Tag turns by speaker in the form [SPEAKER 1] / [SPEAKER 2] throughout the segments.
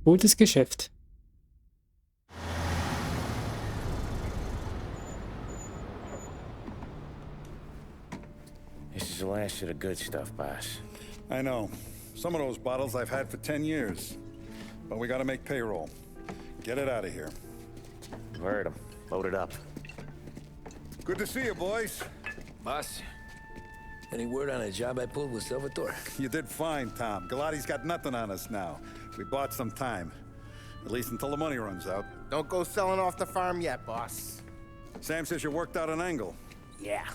[SPEAKER 1] Gutes Geschäft.
[SPEAKER 2] This is the last of the good stuff, boss.
[SPEAKER 3] I know. Some of those bottles I've had for 10 years. But we gotta make payroll. Get it out of here.
[SPEAKER 2] Heard him. Load it up.
[SPEAKER 3] Good to see you, boys.
[SPEAKER 4] Boss, any word on a job I pulled with Salvatore?
[SPEAKER 3] You did fine, Tom. Galati's got nothing on us now. We bought some time. At least until the money runs out.
[SPEAKER 5] Don't go selling off the farm yet, boss.
[SPEAKER 3] Sam says you worked out an angle.
[SPEAKER 5] Yeah,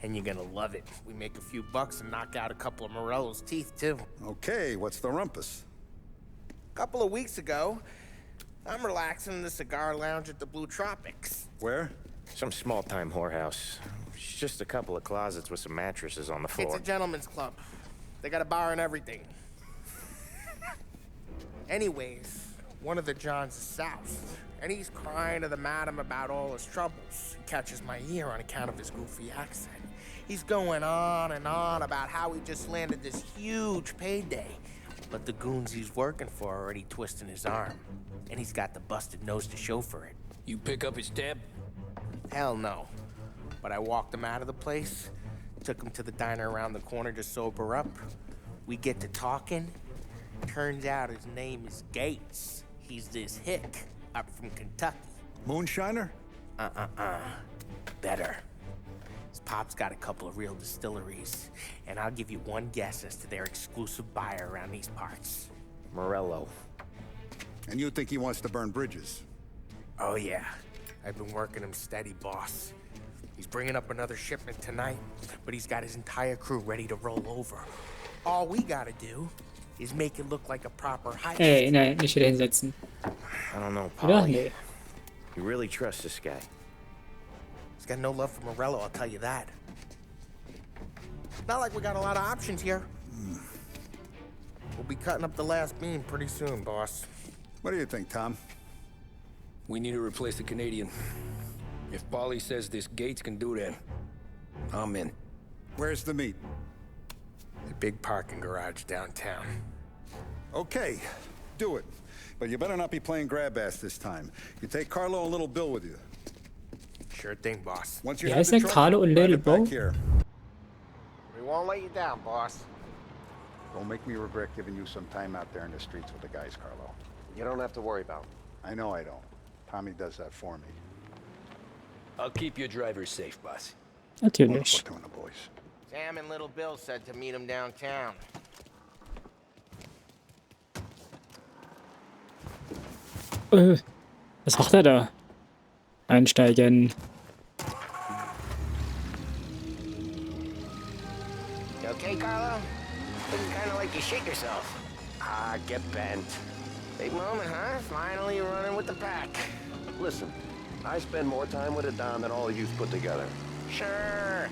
[SPEAKER 5] and you're gonna love it. We make a few bucks and knock out a couple of Morello's teeth, too.
[SPEAKER 3] Okay, what's the rumpus?
[SPEAKER 5] A couple of weeks ago, I'm relaxing in the cigar lounge at the Blue Tropics.
[SPEAKER 3] Where?
[SPEAKER 2] Some small-time whorehouse. It's just a couple of closets with some mattresses on the floor.
[SPEAKER 5] It's a gentleman's club. They got a bar and everything. Anyways, one of the Johns is south, and he's crying to the madam about all his troubles. He catches my ear on account of his goofy accent. He's going on and on about how he just landed this huge payday, but the goons he's working for are already twisting his arm, and he's got the busted nose to show for it.
[SPEAKER 4] You pick up his tab?
[SPEAKER 5] Hell no. But I walked him out of the place, took him to the diner around the corner to sober up. We get to talking. Turns out his name is Gates. He's this hick up from Kentucky.
[SPEAKER 3] Moonshiner?
[SPEAKER 5] Better. His pop's got a couple of real distilleries, and I'll give you one guess as to their exclusive buyer around these parts.
[SPEAKER 2] Morello.
[SPEAKER 3] And you think he wants to burn bridges?
[SPEAKER 5] Oh yeah, I've been working him steady, boss. He's bringing up another shipment tonight, but he's got his entire crew ready to roll over. All we gotta do is make it look like a proper heist.
[SPEAKER 1] Ey, nein, nicht wieder hinsetzen.
[SPEAKER 2] I don't know,
[SPEAKER 1] Oder?
[SPEAKER 2] Polly.
[SPEAKER 1] Nee.
[SPEAKER 2] You really trust this guy?
[SPEAKER 5] He's got no love for Morello, I'll tell you that. Not like we got a lot of options here. We'll be cutting up the last beam pretty soon, boss.
[SPEAKER 3] What do you think, Tom?
[SPEAKER 4] We need to replace the Canadian. If Polly says this Gates can do that, I'm in.
[SPEAKER 3] Where's the meat?
[SPEAKER 5] The big parking garage downtown.
[SPEAKER 3] Okay, do it. But you better not be playing grab ass this time. You take Carlo and Little Bill with you.
[SPEAKER 5] Sure thing, boss.
[SPEAKER 3] Once you
[SPEAKER 1] Wie
[SPEAKER 3] have
[SPEAKER 1] heißt
[SPEAKER 3] the
[SPEAKER 1] der?
[SPEAKER 3] truck,
[SPEAKER 1] Carlo und
[SPEAKER 3] drive
[SPEAKER 1] Little
[SPEAKER 3] it back
[SPEAKER 1] Bill?
[SPEAKER 3] here.
[SPEAKER 5] We won't let you down, boss.
[SPEAKER 3] Don't make me regret giving you some time out there in the streets with the guys, Carlo.
[SPEAKER 6] You don't have to worry about it.
[SPEAKER 3] I know I don't. Tommy does that for me.
[SPEAKER 4] I'll keep your drivers safe, boss.
[SPEAKER 1] Natürlich.
[SPEAKER 3] Fortuna, boys.
[SPEAKER 5] Sam and Little Bill said to meet him downtown.
[SPEAKER 1] Was macht er da? Einsteigen.
[SPEAKER 5] You okay, Carlo? Looking kind of like you shit yourself.
[SPEAKER 6] Ah, get bent.
[SPEAKER 5] Big moment, huh? Finally running with the pack.
[SPEAKER 6] Listen, I spend more time with a Don than all of you put together.
[SPEAKER 5] Sure.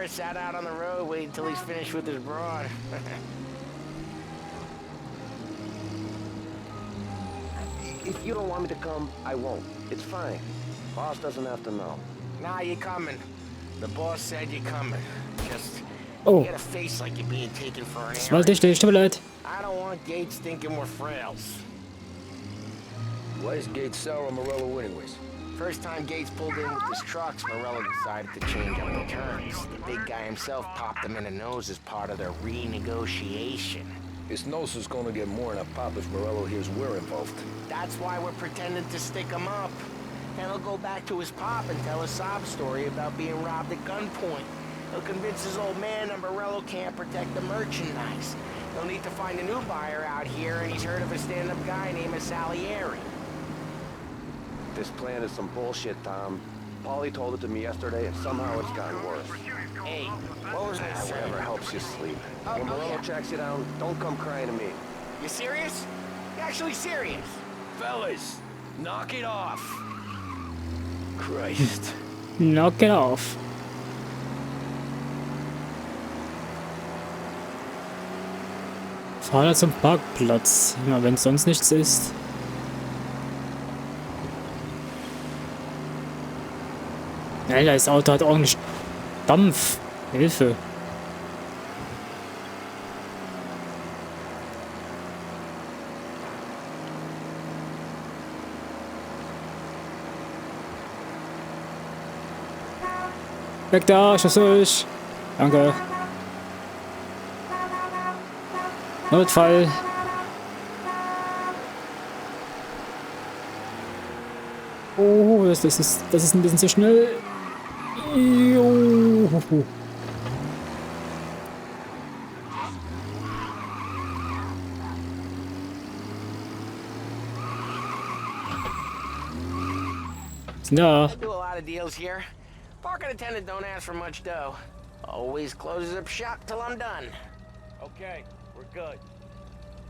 [SPEAKER 5] Sat out on the road waiting till he's finished with his broad.
[SPEAKER 6] If you don't want me to come, I won't. It's fine. Boss doesn't have to know.
[SPEAKER 5] Nah, you coming. The boss said you coming. Just
[SPEAKER 1] Oh,
[SPEAKER 5] get a face like you're being taken for an
[SPEAKER 1] das war
[SPEAKER 5] errand.
[SPEAKER 1] richtig, tut mir leid.
[SPEAKER 5] I don't want Gates thinking we're frails.
[SPEAKER 4] Why is Gates sour on Morello anyways?
[SPEAKER 5] First time Gates pulled in with his trucks, Morello decided to change up the terms. The big guy himself popped him in the nose as part of their renegotiation.
[SPEAKER 4] His nose is gonna get more than a pop if Morello hears we're involved.
[SPEAKER 5] That's why we're pretending to stick him up. Then he'll go back to his pop and tell a sob story about being robbed at gunpoint. He'll convince his old man that Morello can't protect the merchandise. He'll need to find a new buyer out here, and he's heard of a stand-up guy named Salieri.
[SPEAKER 6] This plan is some bullshit, Tom. Paulie told it to me yesterday, and somehow it's gotten worse.
[SPEAKER 5] Hey, what was that?
[SPEAKER 6] Whatever helps you sleep.
[SPEAKER 5] Oh,
[SPEAKER 6] When Morello
[SPEAKER 5] yeah.
[SPEAKER 6] tracks you down, don't come crying to me.
[SPEAKER 5] You serious? You actually serious?
[SPEAKER 4] Fellas, knock it off. Christ.
[SPEAKER 1] Knock it off. Fahr da zum Parkplatz. Ja, wenn es sonst nichts ist. Alter, das Auto hat ordentlich Dampf. Hilfe. Weg da, schaff's durch. Danke. Notfall. Oh, das ist ein bisschen zu schnell. Jo. Sind da.
[SPEAKER 7] I do a lot of deals here. Parking attendant don't ask for much dough. Always closes up shop till I'm done.
[SPEAKER 2] Okay, we're good.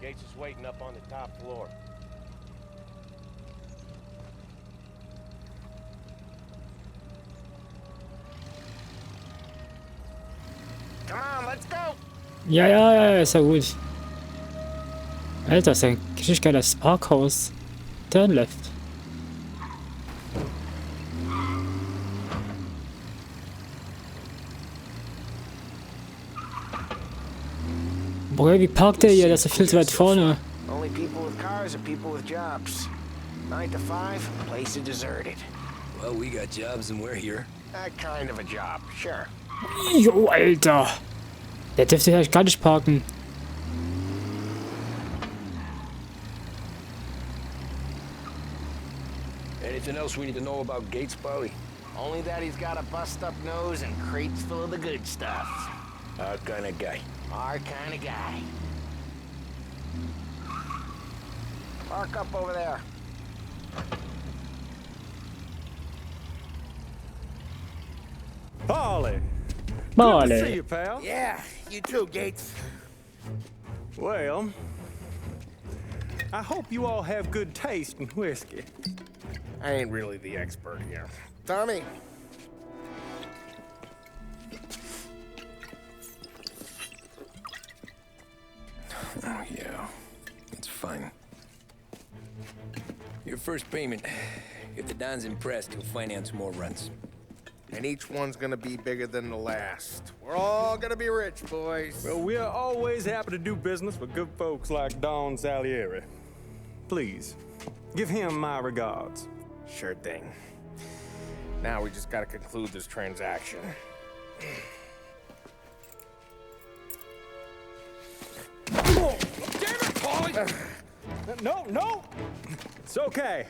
[SPEAKER 2] Gates is waiting up on the top floor.
[SPEAKER 7] Come on, let's go.
[SPEAKER 1] Ja, ist ja gut. Alter, ist ja ein richtig geiles Parkhaus. Turn left. Boah, wie parkt der hier? Das ist viel zu weit vorne.
[SPEAKER 7] Only people with cars are people with jobs. 9 to 5, place is deserted.
[SPEAKER 4] Well, we got jobs and we're here.
[SPEAKER 7] That kind of a job, sure.
[SPEAKER 1] Jo, Alter. Der dürfte ja gar nicht parken.
[SPEAKER 4] Anything else we need to know about Gates, Polly?
[SPEAKER 7] Only that he's got a bust-up nose and crates full of the good stuff.
[SPEAKER 4] Our kind of guy.
[SPEAKER 7] Our kind of guy. Park up over there.
[SPEAKER 3] Polly! Good to see
[SPEAKER 1] Male.
[SPEAKER 3] you, pal.
[SPEAKER 5] Yeah, you too, Gates.
[SPEAKER 3] Well, I hope you all have good taste in whiskey.
[SPEAKER 5] I ain't really the expert here. Tommy.
[SPEAKER 4] Oh, yeah. It's fine. Your first payment. If the Don's impressed, he'll finance more runs.
[SPEAKER 5] And each one's gonna be bigger than the last. We're all gonna be rich, boys.
[SPEAKER 3] Well, we are always happy to do business with good folks like Don Salieri. Please, give him my regards.
[SPEAKER 5] Sure thing. Now we just gotta conclude this transaction.
[SPEAKER 3] Oh, damn it, Polly! No! It's okay.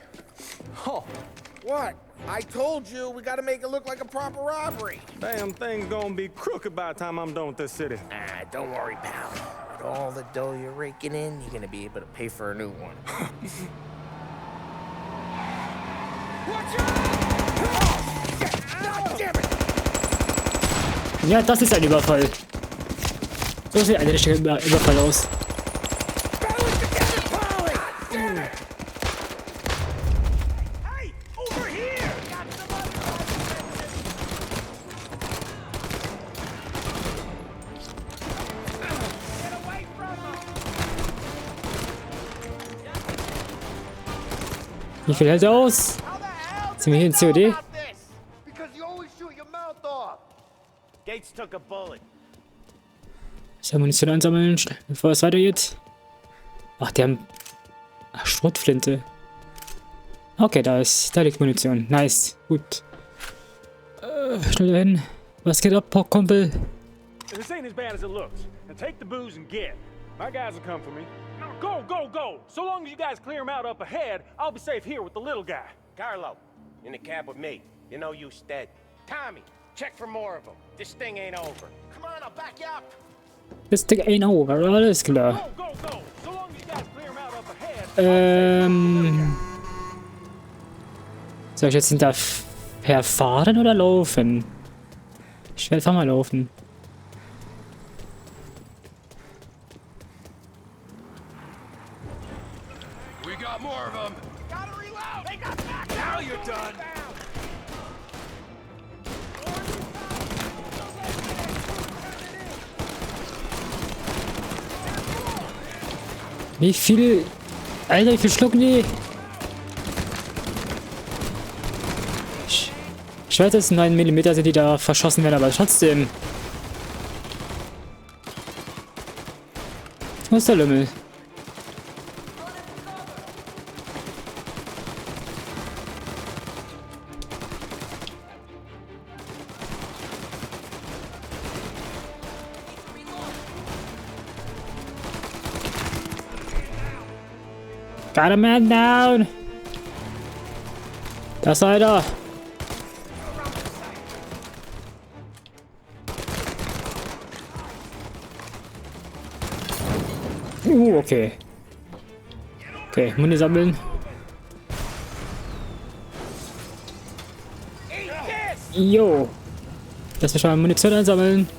[SPEAKER 3] Oh,
[SPEAKER 5] What? I told you we gotta make it look like a proper robbery.
[SPEAKER 3] damn thing's gonna be crooked by the time I'm done with this city.
[SPEAKER 5] Ah, don't worry, pal. With all the dough you're raking in, you're gonna be able to pay for a new one. Watch out! Oh, damn it!
[SPEAKER 1] Ja, das ist ein Überfall. So sieht ein richtiger Überfall aus.
[SPEAKER 5] Battle it together, Polly! Damn it!
[SPEAKER 2] Hey, over here! Get away from him!
[SPEAKER 1] Wie viel hält er aus?
[SPEAKER 7] How the hell
[SPEAKER 1] Sind wir hier in COD?
[SPEAKER 7] about this?
[SPEAKER 6] Because you always shoot your mouth off.
[SPEAKER 2] Gates took a bullet.
[SPEAKER 1] Ich habe Munition einsammeln, bevor es weitergeht. Ach, die haben... Ach, Schrotflinte. Okay, da liegt Munition. Nice, gut. Schnell dahin. Was geht ab, Kumpel?
[SPEAKER 8] This ain't as bad as it looks. Now take the booze and get. My guys will come for me. Now go, go, go! So long as you guys clear him out up ahead, I'll be safe here with the little guy.
[SPEAKER 2] Carlo, in the cab with me. You know you dead. Tommy, check for more of them. This thing ain't over.
[SPEAKER 7] Come on, I'll back you up.
[SPEAKER 1] Das Ding ain't over, alles klar.
[SPEAKER 8] Go, go, go! So long as you guys clear him out up ahead.
[SPEAKER 1] Soll ich jetzt hinterher fahren oder laufen? Ich werde einfach mal laufen.
[SPEAKER 4] We got more of them.
[SPEAKER 7] Gotta reload. They got back.
[SPEAKER 4] Now you're done.
[SPEAKER 1] Wie viel... Alter, wie viel schlucken die? Ich weiß, dass es 9 mm sind, die da verschossen werden, aber trotzdem. Wo ist der Lümmel? Got a man down. Da ist einer. Okay. Okay, Muni sammeln. Jo. Lass mich mal Munition einsammeln.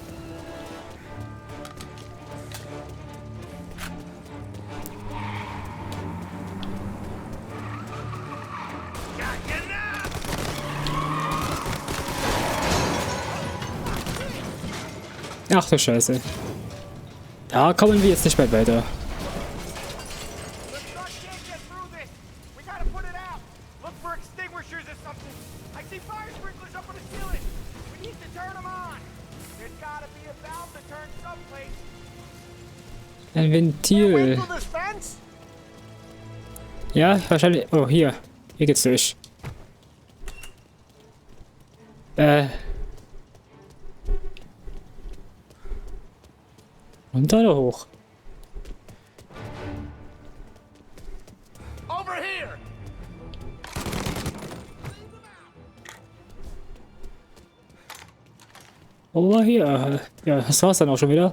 [SPEAKER 1] Ach du Scheiße. Da kommen wir jetzt nicht mehr weiter. Ein Ventil. Ja, wahrscheinlich. Oh, hier. Hier geht's durch. Runter oder hoch? Over hier. Ja, das war's dann auch schon wieder.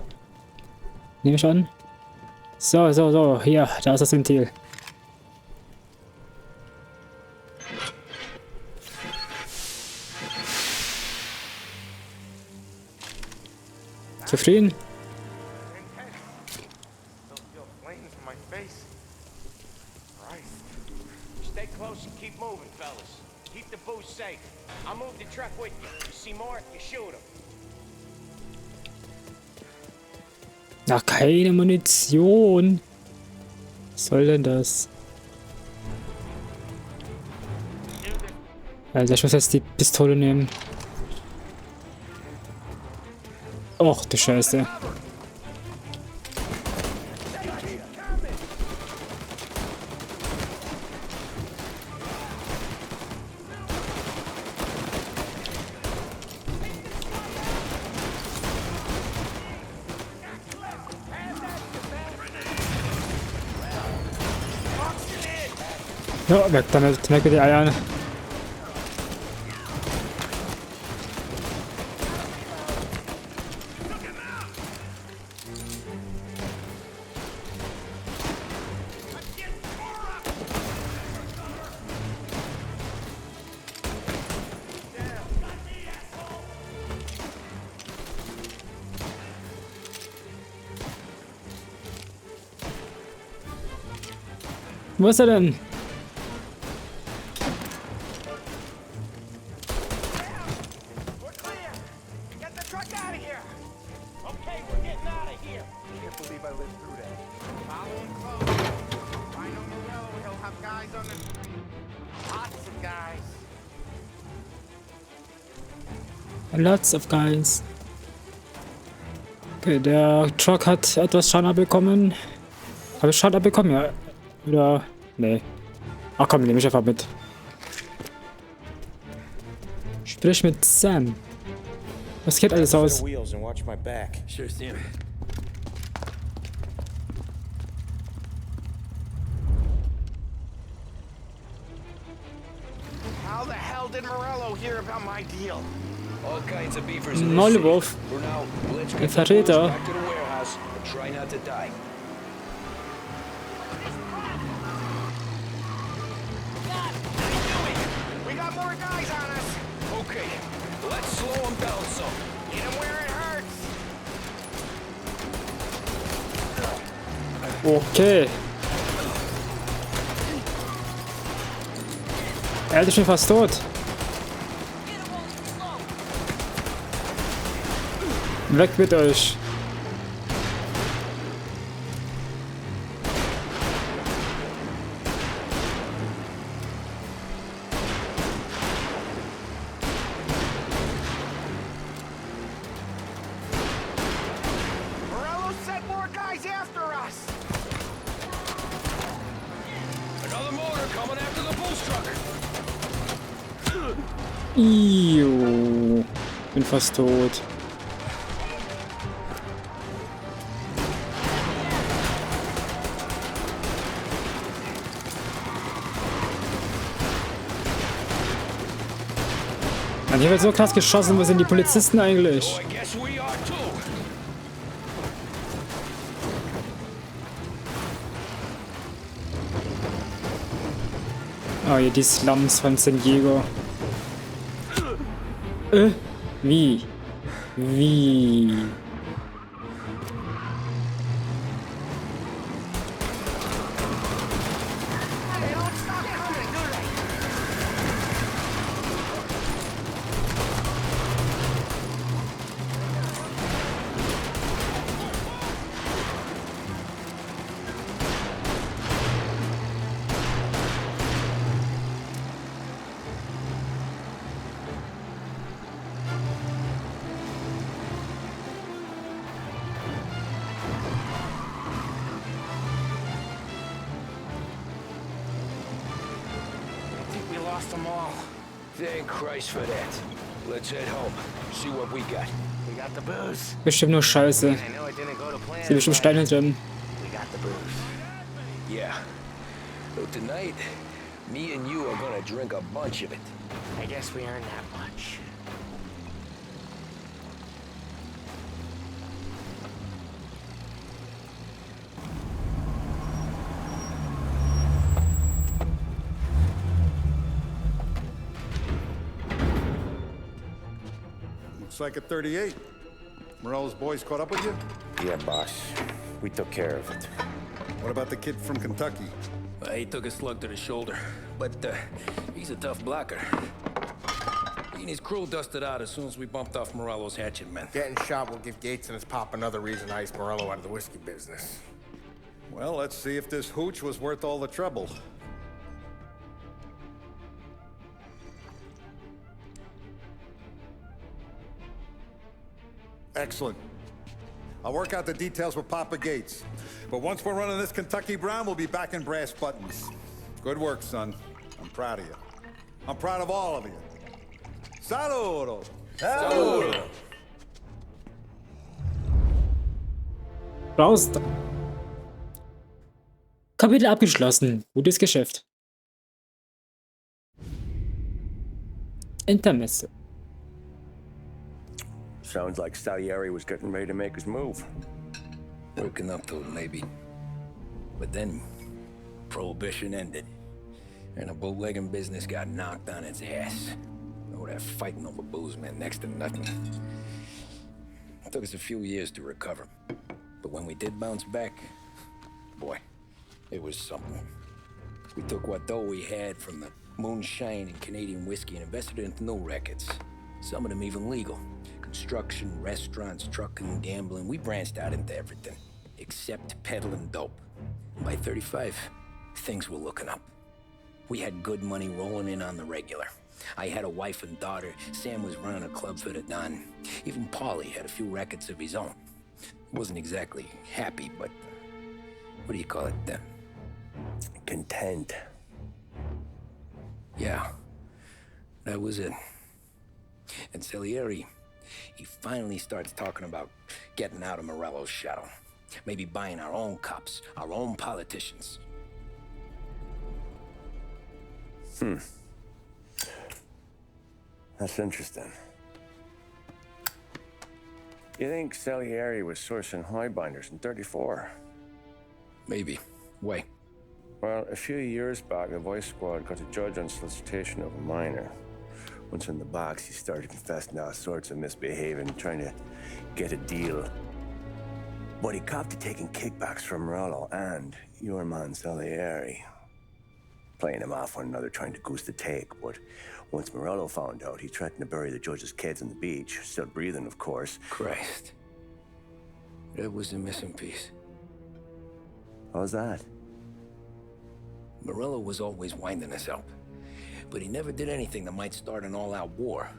[SPEAKER 1] Nehme ich an. So. Hier, da ist das Ventil. Zufrieden?
[SPEAKER 2] Stay close and keep moving, fellas. Keep the booze safe. I'll move the truck with you. You see more, you shoot him.
[SPEAKER 1] Ach, keine Munition. Was soll denn das? Also ich muss jetzt die Pistole nehmen. Och, du Scheiße. Ja, weg damit, weg mit den Eiern. Wo ist er denn? Lots of guys. Okay, der Truck hat etwas Schaden abbekommen. Habe ich Schaden abbekommen? Ja. Oder? Nee. Ach komm, nehme ich einfach mit. Sprich mit Sam. Was geht alles aus?
[SPEAKER 4] Sure, Sam.
[SPEAKER 7] How the hell did Morello hear about my deal?
[SPEAKER 4] All kinds of beefers in this
[SPEAKER 1] Maulwurf.
[SPEAKER 4] city. For now, let's
[SPEAKER 1] Der
[SPEAKER 4] get the booze
[SPEAKER 1] Verräter.
[SPEAKER 4] back to the warehouse and try not to die.
[SPEAKER 7] We got more guys on us.
[SPEAKER 4] Okay, let's slow them down some.
[SPEAKER 7] Get them where it hurts.
[SPEAKER 1] Okay. Er ist schon fast tot. Weg mit euch.
[SPEAKER 7] Morello sent more guys after us.
[SPEAKER 4] Another motor coming after the booze truck.
[SPEAKER 1] Iu. Bin fast tot. Und hier wird so krass geschossen. Wo sind die Polizisten eigentlich?
[SPEAKER 4] So I guess we are too.
[SPEAKER 1] Oh, hier die Slums von San Diego. Wie? Wie?
[SPEAKER 7] They don't stop coming, do they? I think we lost them all.
[SPEAKER 4] Thank Christ for that. Let's head home. See what we got.
[SPEAKER 7] We got the booze.
[SPEAKER 1] Bestimmt nur Scheiße.
[SPEAKER 7] I know it didn't go to plan.
[SPEAKER 1] Sind bestimmt
[SPEAKER 7] but
[SPEAKER 1] Steine drin.
[SPEAKER 7] We got the booze.
[SPEAKER 4] Yeah. So tonight, me and you are gonna drink a bunch of it.
[SPEAKER 7] I guess we earned that much.
[SPEAKER 9] Looks like a 38. Morello's boys caught up with you?
[SPEAKER 6] Yeah, boss. We took care of it.
[SPEAKER 9] What about the kid from Kentucky?
[SPEAKER 4] He took a slug to the shoulder, but he's a tough blocker. He and his crew dusted out as soon as we bumped off Morello's hatchet men.
[SPEAKER 5] Getting shot will give Gates and his pop another reason to ice Morello out of the whiskey business.
[SPEAKER 9] Well, let's see if this hooch was worth all the trouble. Excellent. I'll work out the details with Papa Gates. But once we're running this Kentucky Brown, we'll be back in brass buttons. Good work, son. I'm proud of you. I'm proud of all of you. Saludo!
[SPEAKER 4] Saludo!
[SPEAKER 1] Raus da. Kapitel abgeschlossen. Gutes Geschäft. Intermesse.
[SPEAKER 6] Sounds like Salieri was getting ready to make his move.
[SPEAKER 4] Working up to it, maybe. But then, Prohibition ended. And the bootlegging business got knocked on its ass. Oh, that fighting over booze meant next to nothing. It took us a few years to recover. But when we did bounce back, boy, it was something. We took what dough we had from the moonshine and Canadian whiskey and invested it into new records. Some of them even legal. Construction, restaurants, trucking, gambling. We branched out into everything, except peddling dope. By 35, things were looking up. We had good money rolling in on the regular. I had a wife and daughter. Sam was running a club for the Don. Even Paulie had a few records of his own. Wasn't exactly happy, but what do you call it then?
[SPEAKER 6] Content.
[SPEAKER 4] Yeah, that was it. And Salieri, he finally starts talking about getting out of Morello's shadow. Maybe buying our own cops, our own politicians.
[SPEAKER 6] That's interesting. You think Salieri was sourcing highbinders in 34?
[SPEAKER 4] Maybe. Why?
[SPEAKER 6] Well, a few years back, the Vice Squad got a judge on solicitation of a minor. Once in the box, he started confessing all sorts of misbehaving, trying to get a deal. But he copped to taking kickbacks from Morello and your man Salieri. Playing him off one another, trying to goose the take. But once Morello found out, he threatened to bury the judge's kids on the beach. Still breathing, of course.
[SPEAKER 4] Christ. That was the missing piece.
[SPEAKER 6] How's that?
[SPEAKER 4] Morello was always winding us up. But he never did anything that might start an all-out war.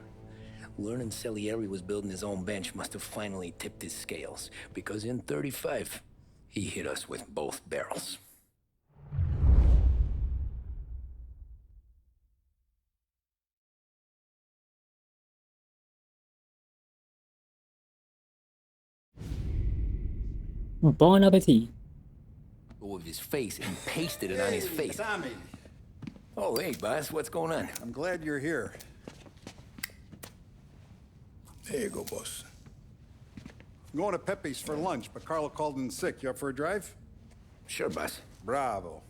[SPEAKER 4] Learning Salieri was building his own bench must have finally tipped his scales. Because in 35, he hit us with both barrels.
[SPEAKER 1] Bon appetit.
[SPEAKER 4] With his face and pasted it on his face.
[SPEAKER 9] Tommy,
[SPEAKER 4] Oh, hey, boss, what's going on?
[SPEAKER 9] I'm glad you're here.
[SPEAKER 4] Here you go, boss.
[SPEAKER 9] I'm going to Pepe's for lunch, but Carlo called in sick. You up for a drive?
[SPEAKER 4] Sure, boss.
[SPEAKER 9] Bravo.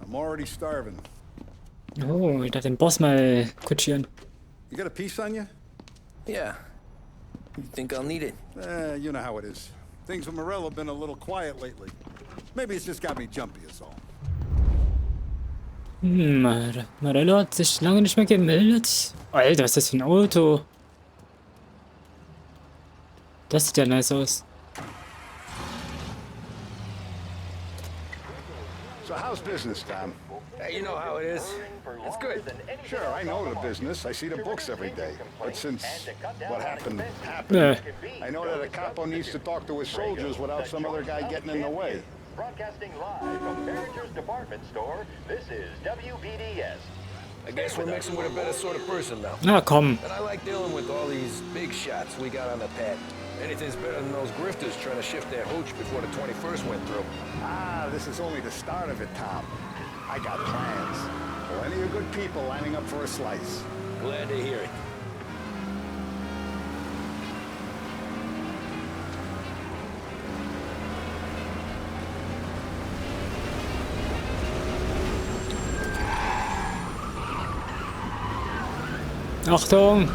[SPEAKER 9] I'm already starving.
[SPEAKER 1] Oh, ich darf den Boss mal kutschieren.
[SPEAKER 9] You got a piece on you?
[SPEAKER 4] Yeah. You think I'll need it?
[SPEAKER 9] You know how it is. Things with Morello have been a little quiet lately. Maybe it's just got me jumpy is all.
[SPEAKER 1] Morello hat sich lange nicht mehr gemeldet. Alter, was ist das für ein Auto? Das sieht ja nice aus.
[SPEAKER 9] So how's business, Tom?
[SPEAKER 4] Hey, you know how it is. It's good.
[SPEAKER 9] Sure, I know the business. I see the books every day. But since what happened,
[SPEAKER 1] Yeah.
[SPEAKER 9] I know that a capo needs to talk to his soldiers without some other guy getting in the way.
[SPEAKER 10] Broadcasting live from Barringer's department store, this is WBDS.
[SPEAKER 4] I guess we're mixing with a better sort of person now.
[SPEAKER 1] Na komm.
[SPEAKER 4] And I like dealing with all these big shots we got on the pad. Anything's better than those grifters trying to shift their hooch before the 21st went through.
[SPEAKER 9] Ah, this is only the start of it, Tom. I got plans. Plenty of good people lining up for a slice.
[SPEAKER 4] Glad to hear it.
[SPEAKER 1] Achtung!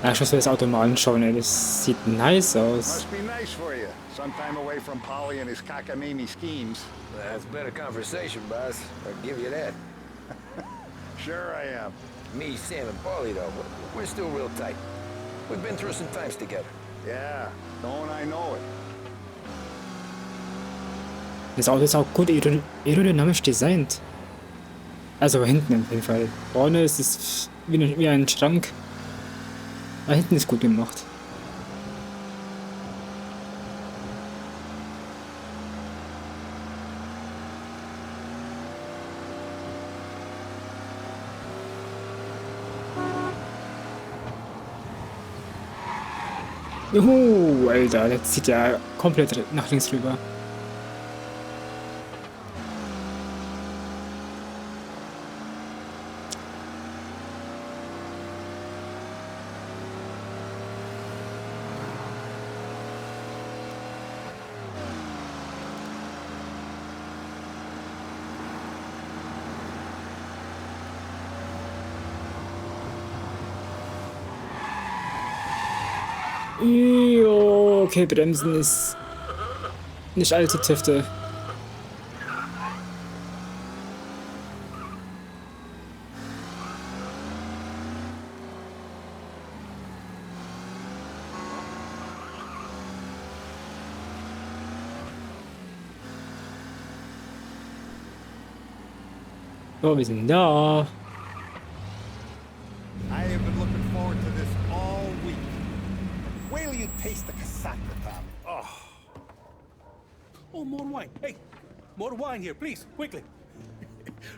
[SPEAKER 1] Ja, ich muss mir das Auto mal anschauen, ey. Das sieht nice aus.
[SPEAKER 9] Must be nice for you. Some time away from Polly and his cockamamie schemes.
[SPEAKER 4] That's better conversation, boss. I'll give you that.
[SPEAKER 9] Sure I am.
[SPEAKER 4] Me, Sam, and Paulie, though, we're still real tight. We've been through some times together.
[SPEAKER 9] Yeah, don't I know it.
[SPEAKER 1] Das Auto ist auch gut aerodynamisch designt. Also hinten auf jeden Fall. Vorne ist es wie ein Schrank. Aber hinten ist gut gemacht. Juhu, Alter, das zieht ja komplett nach links rüber. Jo, okay, Bremsen ist nicht allzu tüfte. So, wir sind da.
[SPEAKER 9] I have been looking forward to this all week. Wait till you taste the cassata, Tom.
[SPEAKER 11] Oh, more wine. Hey, more wine here, please, quickly.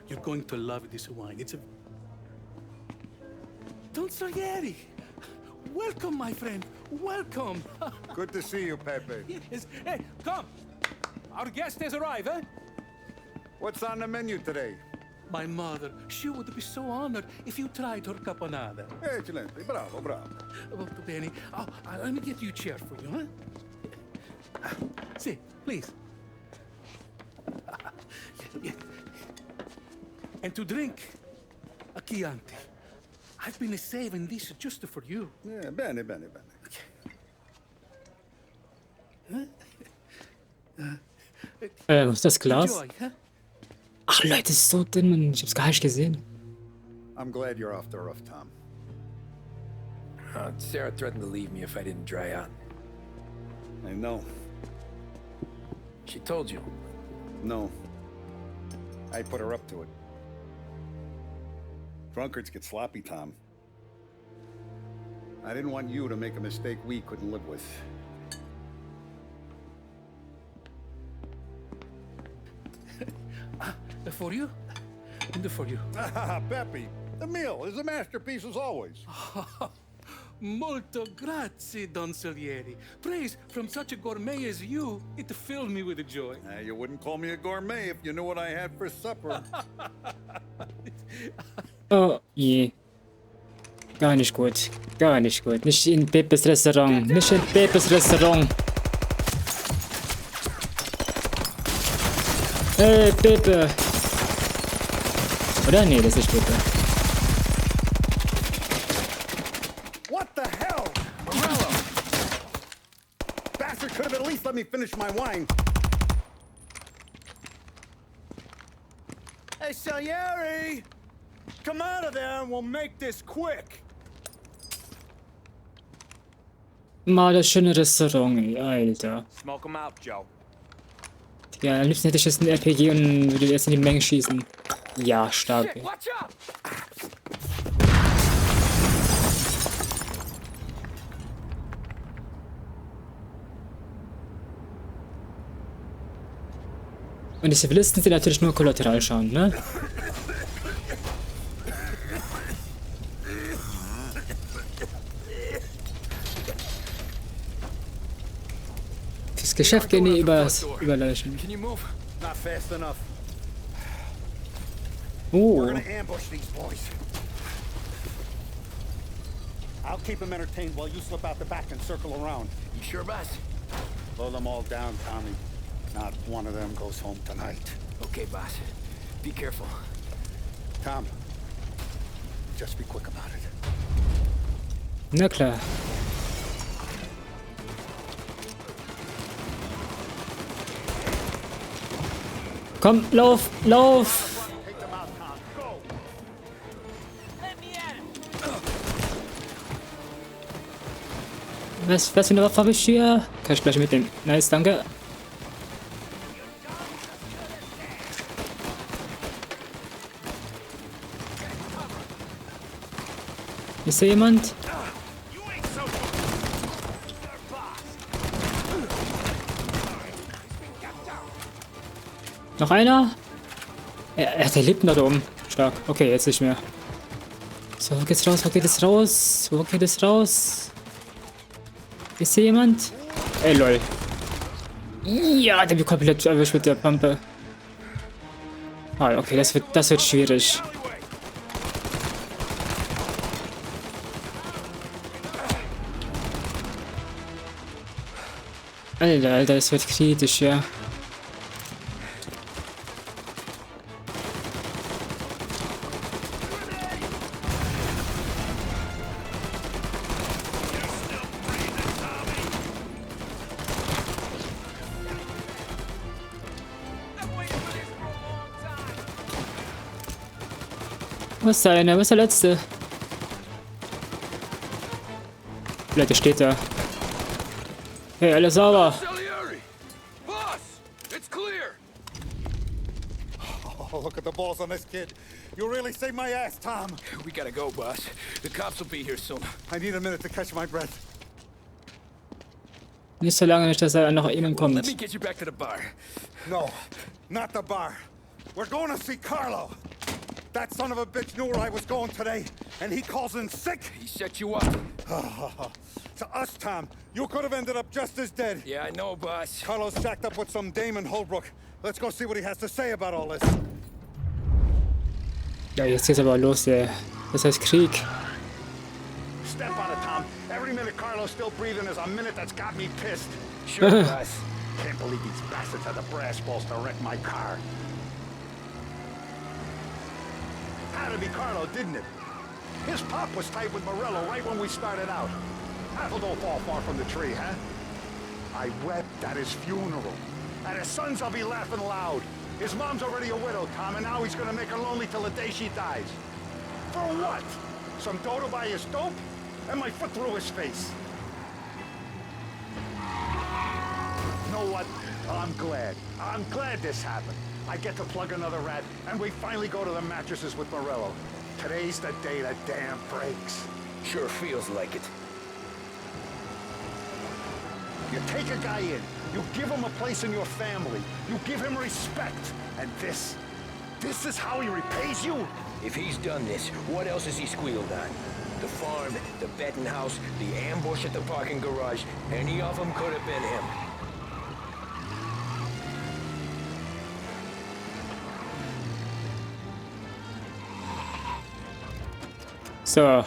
[SPEAKER 11] You're going to love this wine. It's a... Don Salieri. Welcome, my friend. Welcome.
[SPEAKER 9] Good to see you, Pepe.
[SPEAKER 11] Yes. Hey, come. Our guest has arrived, eh?
[SPEAKER 9] What's on the menu today?
[SPEAKER 11] My mother, she would be so honored if you tried her caponata.
[SPEAKER 9] Excelente, bravo, bravo.
[SPEAKER 11] Molto bene. Oh, let me get you a chair for you, huh? See, please. Yeah. And to drink, a Chianti. I've been saving this just for you.
[SPEAKER 9] Yeah, bene, bene, bene.
[SPEAKER 1] Was ist das Glas?
[SPEAKER 11] Enjoy, huh?
[SPEAKER 1] Ach Leute, ist so dünn, Mann. Ich hab's gar nicht gesehen.
[SPEAKER 9] I'm glad you're off the roof, Tom.
[SPEAKER 4] Sarah threatened to leave me if I didn't dry out.
[SPEAKER 9] I know.
[SPEAKER 4] She told you.
[SPEAKER 9] No. I put her up to it. Drunkards get sloppy, Tom. I didn't want you to make a mistake we couldn't live with.
[SPEAKER 11] For you? And for you.
[SPEAKER 9] Pepe, the meal is a masterpiece as always.
[SPEAKER 11] Molto grazie, Don Salieri. Praise from such a gourmet as you, it filled me with joy.
[SPEAKER 9] You wouldn't call me a gourmet if you knew what I had for supper.
[SPEAKER 1] Oh je. Gar nicht gut. Gar nicht gut. Nicht in Pepes Restaurant. Nicht in Pepes Restaurant. Hey, Pepe. Oder? Nee, das ist nicht Pepe.
[SPEAKER 9] What the hell? Morello! Bastard could have at least let me finish my wine.
[SPEAKER 3] Hey, Salieri! Come out of there and we'll make this quick.
[SPEAKER 1] Mal das schöne Restaurant, ey, Alter.
[SPEAKER 3] Smoke 'em out, Joe.
[SPEAKER 1] Ja, am liebsten hätte ich jetzt ein RPG und würde jetzt in die Menge schießen. Ja, stark. Ey.
[SPEAKER 3] Watch out!
[SPEAKER 1] Und die Zivilisten sind natürlich nur Kollateralschaden, ne? Fürs Geschäft gehen die über Leichen.
[SPEAKER 9] Not fast enough.
[SPEAKER 1] Oh.
[SPEAKER 9] We're gonna ambush these boys. I'll keep them entertained while you slip out the back and circle around.
[SPEAKER 4] You sure, boss?
[SPEAKER 9] Blow them all down, Tommy. Not one of them goes home tonight.
[SPEAKER 4] Okay, boss. Be careful.
[SPEAKER 9] Tom, just be quick about it.
[SPEAKER 1] Na klar. Komm, lauf, lauf!
[SPEAKER 9] Take them out, Tom. Go!
[SPEAKER 1] Was für eine Waffe habe ich hier? Kann ich gleich mitnehmen. Nice, danke. Ist hier jemand? Noch einer? Der lebt noch da oben. Stark. Okay, jetzt nicht mehr. So, wo geht's raus? Wo geht es raus? Wo geht es raus? Ist hier jemand? Ey, lol. Ja, der wird komplett erwischt mit der Pampe. Ah, okay, das wird schwierig. Alter, das wird kritisch, ja. Was ist der eine? Was ist der letzte? Leute, steht da. Hey, alles sauber.
[SPEAKER 9] Oh, look at the balls on this kid. You really saved my ass, Tom.
[SPEAKER 4] We gotta go, boss. The cops will be here soon.
[SPEAKER 9] I need a minute to catch my breath.
[SPEAKER 1] Nicht so lange, nicht, dass er noch jemand kommt.
[SPEAKER 4] Let me get you back to the bar.
[SPEAKER 9] No, not the bar. We're going to see Carlo. That son of a bitch knew where I was going today, and he calls in sick.
[SPEAKER 4] He set you up.
[SPEAKER 9] To us, Tom, you could have ended up just as dead.
[SPEAKER 4] Yeah, I know, boss.
[SPEAKER 9] Carlo's shacked up with some dame in Holbrook. Let's go see what he has to say about all this.
[SPEAKER 1] Ja, jetzt geht's aber los, ey. Das heißt Krieg.
[SPEAKER 9] Step on it, Tom. Every minute Carlo's still breathing is a minute that's got me pissed.
[SPEAKER 4] Sure, boss.
[SPEAKER 9] Can't believe these bastards had the brass balls to wreck my car. Had to be Carlo, didn't it? His pop was tight with Morello right when we started out. Apple don't fall far from the tree, huh? I wept at his funeral. At his sons, I'll be laughing loud. His mom's already a widow, Tom, and now he's gonna make her lonely till the day she dies. For what? Some dodo by his dope? And my foot through his face. You know what? I'm glad. I'm glad this happened. I get to plug another rat, and we finally go to the mattresses with Morello. Today's the day the dam breaks.
[SPEAKER 4] Sure feels like it.
[SPEAKER 9] You take a guy in, you give him a place in your family, you give him respect, and this is how he repays you?
[SPEAKER 4] If he's done this, what else has he squealed on? The farm, the betting house, the ambush at the parking garage, any of them could have been him.
[SPEAKER 1] So.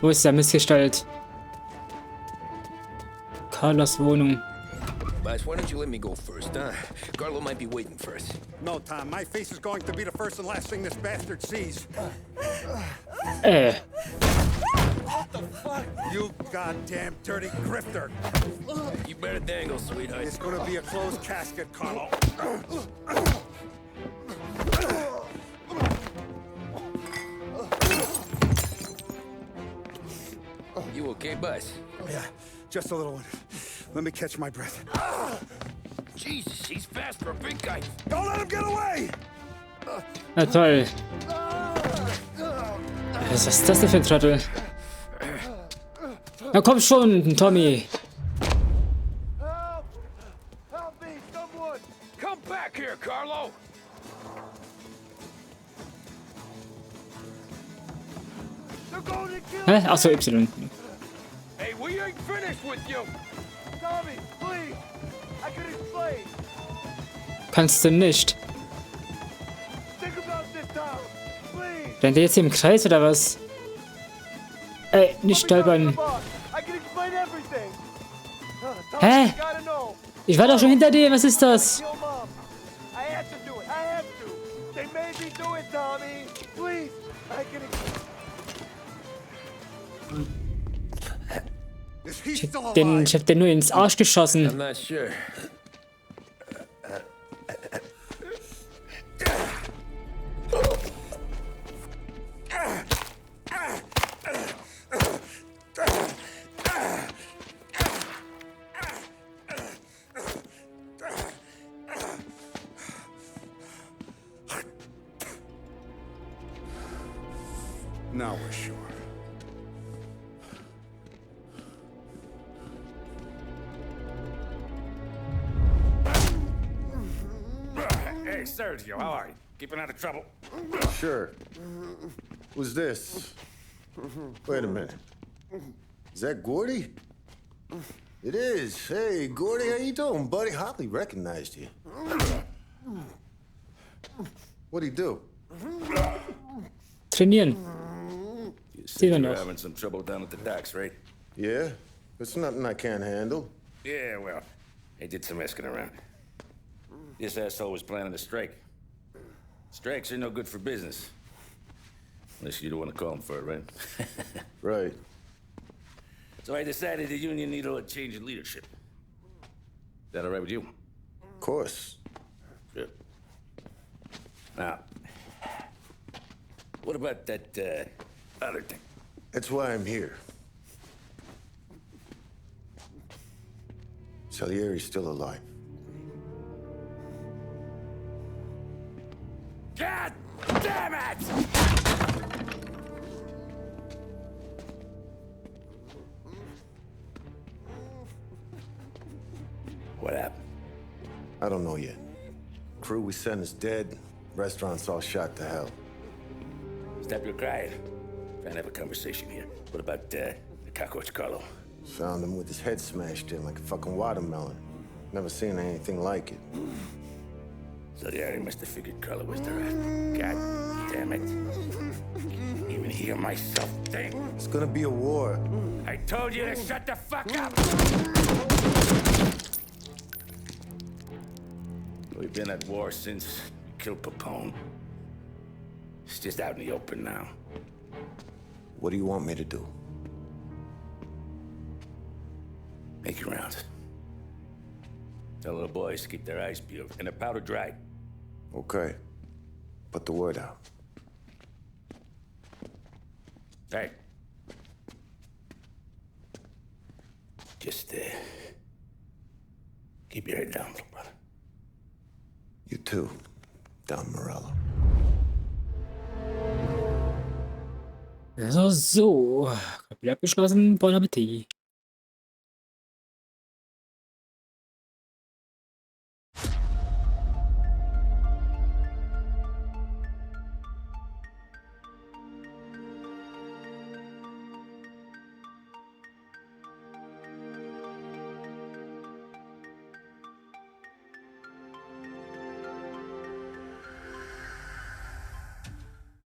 [SPEAKER 1] Wo ist der Missgestalt? Carlos Wohnung.
[SPEAKER 4] Boss, why don't you let me go first, huh? Carlo might be waiting for us.
[SPEAKER 9] No, Tom, my face is going to be the first and last thing this bastard sees. What the fuck? You goddamn dirty grifter.
[SPEAKER 4] You better dangle, sweetheart.
[SPEAKER 9] It's gonna be a closed casket, Carlo.
[SPEAKER 4] You okay, boss?
[SPEAKER 9] Yeah, just a little one. Let me catch my breath.
[SPEAKER 4] Jesus, he's fast for a big guy.
[SPEAKER 9] Don't let him get away!
[SPEAKER 1] Na toll. Was ist das denn für ein Trottel? Na komm schon, Tommy.
[SPEAKER 10] Help me, someone! Come back here, Carlo! They're going to kill
[SPEAKER 1] Hä? Achso, Y.
[SPEAKER 10] Hey, we ain't finished with you! Tommy, please! I can explain!
[SPEAKER 1] Kannst du nicht.
[SPEAKER 10] Think about this time! Please!
[SPEAKER 1] Rennt ihr jetzt hier im Kreis oder was? Ey, nicht stolpern.
[SPEAKER 10] I can explain everything!
[SPEAKER 1] Hä?
[SPEAKER 10] You gotta know!
[SPEAKER 1] Ich war doch schon hinter dir, was ist das?
[SPEAKER 10] Kill Mom! I have to do it! I have to! They made me do it, Tommy! Please! I can
[SPEAKER 1] Ich hab den nur ins Arsch geschossen.
[SPEAKER 4] I'm not sure.
[SPEAKER 9] Now we're sure.
[SPEAKER 11] Hey, Sergio, how are you? Keeping out of trouble?
[SPEAKER 6] Sure. Who's this? Wait a minute. Is that Gordy? It is. Hey, Gordy, how you doing, buddy? Hardly recognized you. What'd he do?
[SPEAKER 1] Trainieren.
[SPEAKER 11] You
[SPEAKER 1] Sehen wir
[SPEAKER 11] you're
[SPEAKER 1] noch.
[SPEAKER 11] having some trouble down at the docks, right?
[SPEAKER 6] Yeah? It's nothing I can't handle.
[SPEAKER 11] Yeah, well, I did some asking around. This asshole was planning a strike. Strikes are no good for business. Unless you don't want to call him for it, right?
[SPEAKER 6] Right.
[SPEAKER 11] So I decided the union needed a change in leadership. Is that all right with you?
[SPEAKER 6] Of course.
[SPEAKER 11] Good. Now, what about that, other thing?
[SPEAKER 6] That's why I'm here. Salieri's still alive.
[SPEAKER 11] God damn it! What happened?
[SPEAKER 6] I don't know yet. Crew we sent is dead. Restaurant's all shot to hell.
[SPEAKER 11] Stop your crying. Trying to have a conversation here. What about, the cockroach Carlo?
[SPEAKER 6] Found him with his head smashed in like a fucking watermelon. Never seen anything like it.
[SPEAKER 11] So the Ari must have figured Carlo was the rat. God damn it. Can't even hear myself think.
[SPEAKER 6] It's gonna be a war.
[SPEAKER 11] I told you to shut the fuck up! We've been at war since we killed Papone. It's just out in the open now.
[SPEAKER 6] What do you want me to do?
[SPEAKER 11] Make your rounds. Tell the boys to keep their eyes peeled and their powder dry.
[SPEAKER 6] Okay. Put the word out.
[SPEAKER 11] Hey. Just, keep your head down, little brother.
[SPEAKER 6] You too, Don Morello.
[SPEAKER 1] So. Kapitel abgeschlossen. Bon Appetit.